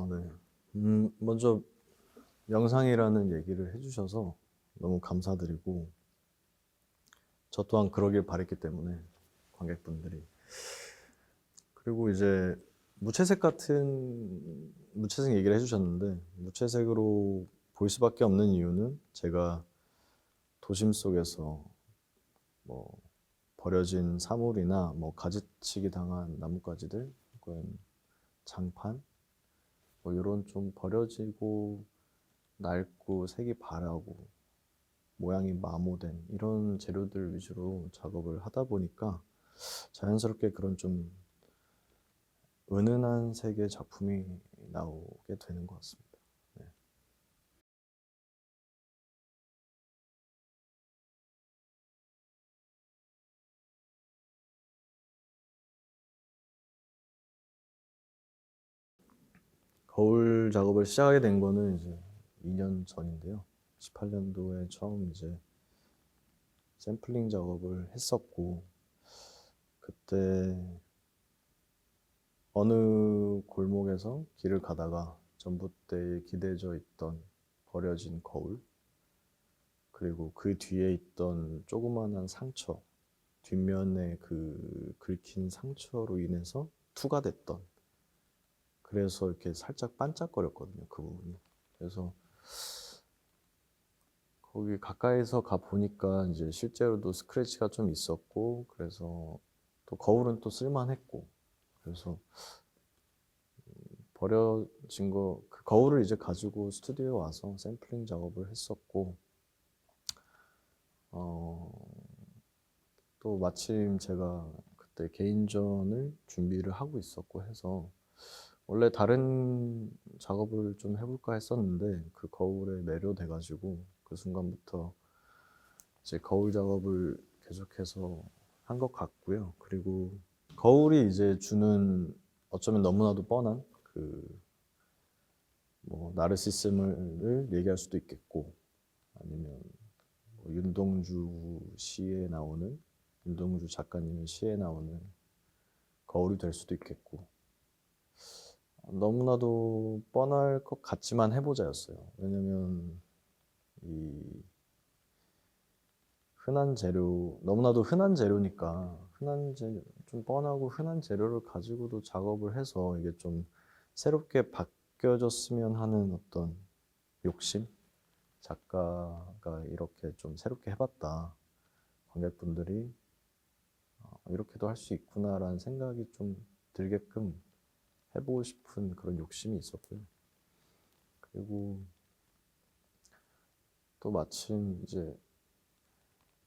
네. 먼저 영상이라는 얘기를 해주셔서 너무 감사드리고, 저 또한 그러길 바랬기 때문에, 관객분들이. 그리고 이제 무채색 얘기를 해주셨는데, 무채색으로 보일 수밖에 없는 이유는 제가 도심 속에서 뭐 버려진 사물이나 뭐 가지치기 당한 나뭇가지들, 혹은 장판, 뭐 이런 좀 버려지고 낡고 색이 바라고 모양이 마모된 이런 재료들 위주로 작업을 하다 보니까 자연스럽게 그런 좀 은은한 색의 작품이 나오게 되는 것 같습니다. 네. 거울 작업을 시작하게 된 거는 이제 2년 전인데요. 18년도에 처음 이제 샘플링 작업을 했었고, 그때 어느 골목에서 길을 가다가 전봇대에 기대져 있던 버려진 거울, 그리고 그 뒤에 있던 조그마한 상처, 뒷면에 그 긁힌 상처로 인해서 투가 됐던, 그래서 이렇게 살짝 반짝거렸거든요, 그 부분이. 그래서 거기 가까이서 가 보니까 이제 실제로도 스크래치가 좀 있었고, 그래서 또 거울은 또 쓸만했고, 그래서 버려진 그 거울을 이제 가지고 스튜디오에 와서 샘플링 작업을 했었고, 어, 또 마침 제가 그때 개인전을 준비를 하고 있었고 해서 원래 다른 작업을 좀 해볼까 했었는데 그 거울에 매료돼가지고 그 순간부터 이제 거울 작업을 계속해서 한 것 같고요. 그리고 거울이 이제 주는 어쩌면 너무나도 뻔한 그 뭐 나르시즘을 얘기할 수도 있겠고, 아니면 뭐 윤동주 시에 나오는, 윤동주 작가님의 시에 나오는 거울이 될 수도 있겠고, 너무나도 뻔할 것 같지만 해보자였어요. 왜냐면 이 흔한 재료, 너무나도 흔한 재료니까 좀 뻔하고 흔한 재료를 가지고도 작업을 해서 이게 좀 새롭게 바뀌어졌으면 하는 어떤 욕심? 작가가 이렇게 좀 새롭게 해봤다. 관객분들이 이렇게도 할 수 있구나라는 생각이 좀 들게끔 해보고 싶은 그런 욕심이 있었고요. 그리고 또 마침 이제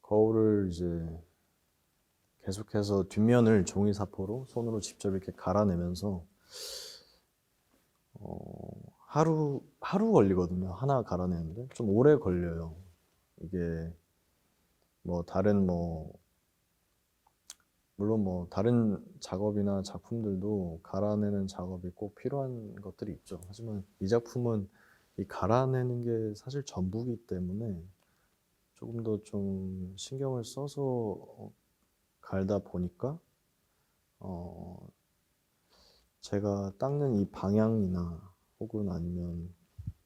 거울을 이제 계속해서 뒷면을 종이 사포로 손으로 직접 이렇게 갈아내면서 하루 걸리거든요. 하나 갈아내는데 좀 오래 걸려요. 이게 뭐 물론 뭐 다른 작업이나 작품들도 갈아내는 작업이 꼭 필요한 것들이 있죠. 하지만 이 작품은 이 갈아내는 게 사실 전부기 때문에 조금 더 좀 신경을 써서 갈다 보니까 어 제가 닦는 이 방향이나 혹은 아니면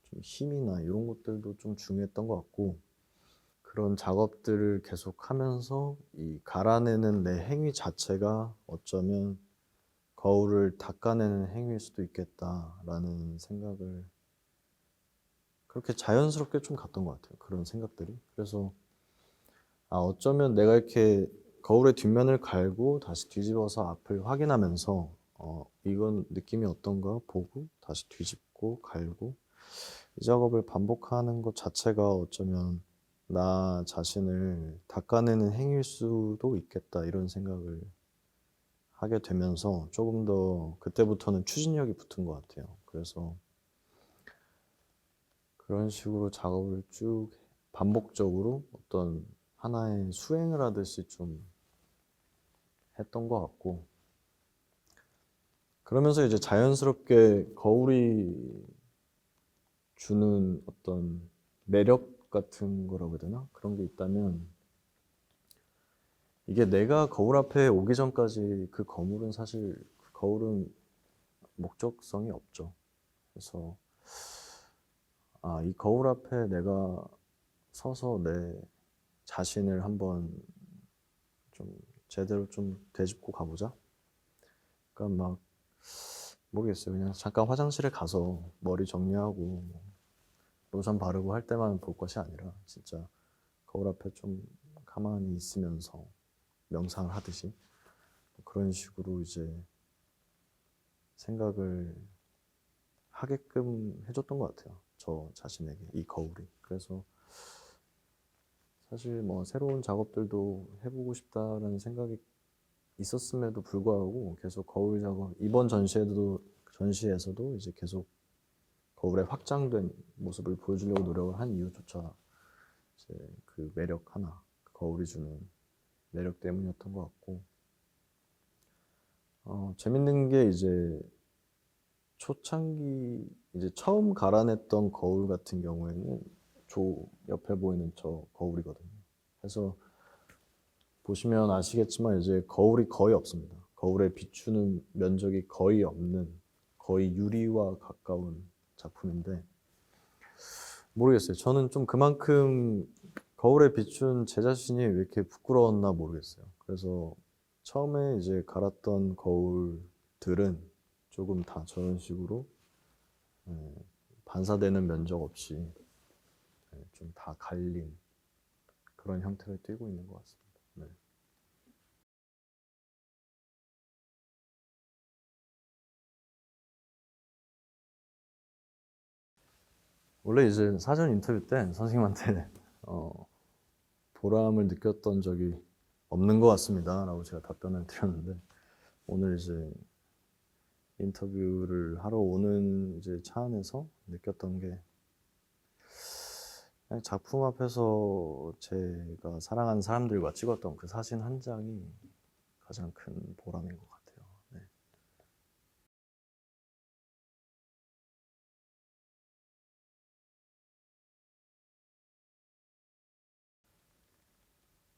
좀 힘이나 이런 것들도 좀 중요했던 것 같고, 그런 작업들을 계속 하면서 이 갈아내는 내 행위 자체가 어쩌면 거울을 닦아내는 행위일 수도 있겠다라는 생각을 그렇게 자연스럽게 좀 갔던 것 같아요. 그런 생각들이. 그래서 어쩌면 내가 이렇게 거울의 뒷면을 갈고 다시 뒤집어서 앞을 확인하면서 이건 느낌이 어떤가 보고 다시 뒤집고 갈고 이 작업을 반복하는 것 자체가 어쩌면 나 자신을 닦아내는 행위일 수도 있겠다 이런 생각을 하게 되면서 조금 더 그때부터는 추진력이 붙은 것 같아요. 그래서 그런 식으로 작업을 쭉 반복적으로 어떤 하나의 수행을 하듯이 좀 했던 것 같고, 그러면서 이제 자연스럽게 거울이 주는 어떤 매력 같은 거라고 해야 되나? 그런 게 있다면, 이게 내가 거울 앞에 오기 전까지 그 거울은 사실, 그 거울은 목적성이 없죠. 그래서 이 거울 앞에 내가 서서 내 자신을 한번 좀 제대로 좀 되짚고 가보자. 그러니까 막 모르겠어요. 그냥 잠깐 화장실에 가서 머리 정리하고 뭐 로션 바르고 할 때만 볼 것이 아니라 진짜 거울 앞에 좀 가만히 있으면서 명상을 하듯이 그런 식으로 이제 생각을 하게끔 해줬던 것 같아요. 저 자신에게 이 거울이. 그래서 사실 뭐 새로운 작업들도 해보고 싶다라는 생각이 있었음에도 불구하고 계속 거울 작업, 이번 전시에서도 이제 계속 거울의 확장된 모습을 보여주려고 노력을 한 이유조차 이제 그 매력 하나, 그 거울이 주는 매력 때문이었던 것 같고, 재밌는 게 이제 초창기 이제 처음 갈아냈던 거울 같은 경우에는 옆에 보이는 저 거울이거든요. 그래서 보시면 아시겠지만 이제 거울이 거의 없습니다. 거울에 비추는 면적이 거의 없는, 거의 유리와 가까운 작품인데 모르겠어요. 저는 좀 그만큼 거울에 비춘 제 자신이 왜 이렇게 부끄러웠나 모르겠어요. 그래서 처음에 이제 갈았던 거울들은 조금 다 저런 식으로 반사되는 면적 없이 좀 다 갈린 그런 형태를 띠고 있는 것 같습니다. 네. 원래 이제 사전 인터뷰 때 선생님한테 보람을 느꼈던 적이 없는 것 같습니다. 라고 제가 답변을 드렸는데 오늘 이제 인터뷰를 하러 오는 이제 차 안에서 느꼈던 게 그냥 작품 앞에서 제가 사랑하는 사람들과 찍었던 그 사진 한 장이 가장 큰 보람인 것 같아요. 네.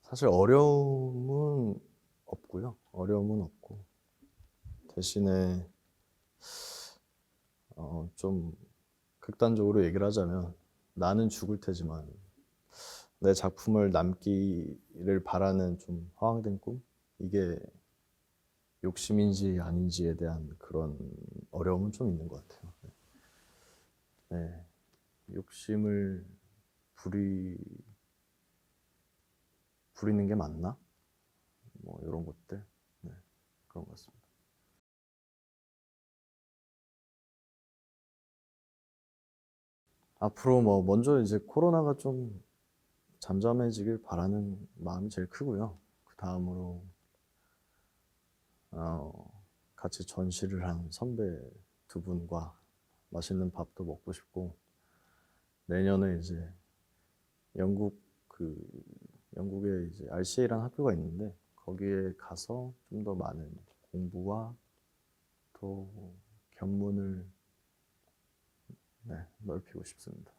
사실 어려움은 없고요. 어려움은 없고 대신에 좀 극단적으로 얘기를 하자면 나는 죽을 테지만 내 작품을 남기를 바라는 좀 허황된 꿈? 이게 욕심인지 아닌지에 대한 그런 어려움은 좀 있는 것 같아요. 네. 욕심을 부리, 부리는 게 맞나? 뭐 이런 것들. 네. 그런 것 같습니다. 앞으로 뭐 먼저 이제 코로나가 좀 잠잠해지길 바라는 마음이 제일 크고요. 그 다음으로 같이 전시를 한 선배 두 분과 맛있는 밥도 먹고 싶고 내년에 이제 영국 그 영국에 이제 RCA라는 학교가 있는데 거기에 가서 좀 더 많은 공부와 또 견문을 넓히고 싶습니다.